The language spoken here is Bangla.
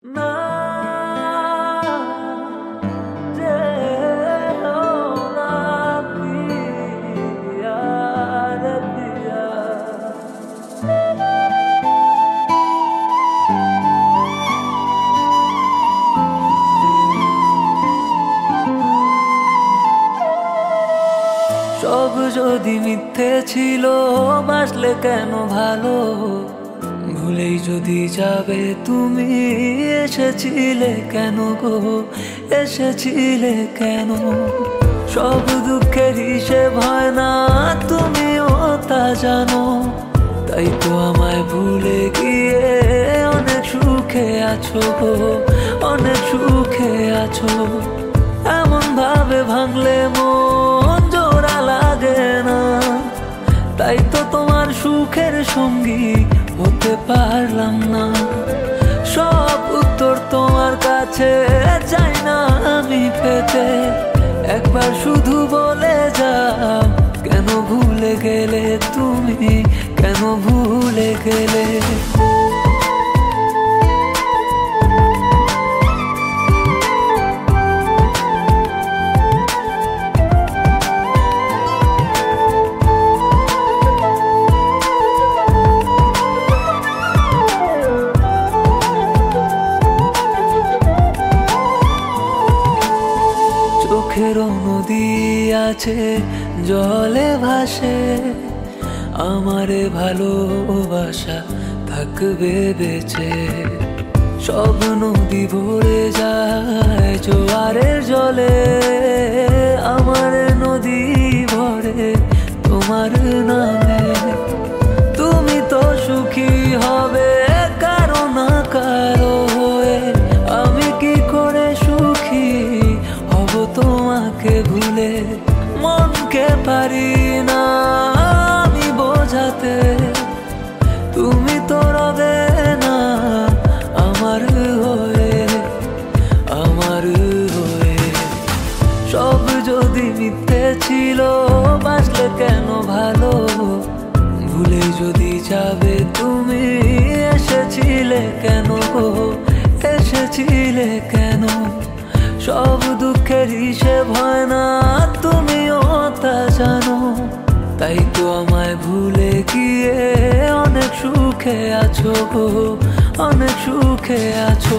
না যে না পিয়া রে পিয়া সব যদি মিথ্যে ছিল বাসলে কেন ভালো ভুলেই যদি যাবে তুমি এসেছিলে কেন গো এসেছিলে কেন সব দুঃখের হিসেব হয় না তুমিও তা জানো তাই তো আমায় ভুলে গিয়ে অনেক সুখে আছো গো অনেক সুখে আছো এমন ভাবে ভাঙলে মন জোড়া লাগে না তাই তো তোমার সুখের সঙ্গী হতে পারলাম না সব উত্তর তোমার কাছে চাই না আমি পেতে একবার শুধু বলে যাও কেন ভুলে গেলে তুমি কেন ভুলে গেলে চোখের নদী আছে জলে ভাসে আমারে ভালোবাসা থাকবে বেঁচে সব নদী ভরে যায় জোয়ারের জলে আমার নদী ভরে তোমার নামে তুমি তো সুখী হবে কারো না কারো হয়ে আমি কি করে সুখী হব তোমাকে ভুলে মনকে পারি না আমি বোঝাতে তুমি তো রবে না আমার হয়ে আমার হয়ে সব যদি মিথ্যে ছিল বাসলে কেন ভালো ভুলে যদি যাবে তুমি এসেছিলে কেন এসেছিলে কেন সব দুঃখের হিসেব হয় না তুমিও তা জানো তাই তো আমায় ভুলে গিয়ে অনেক সুখে আছো গো অনেক সুখে আছো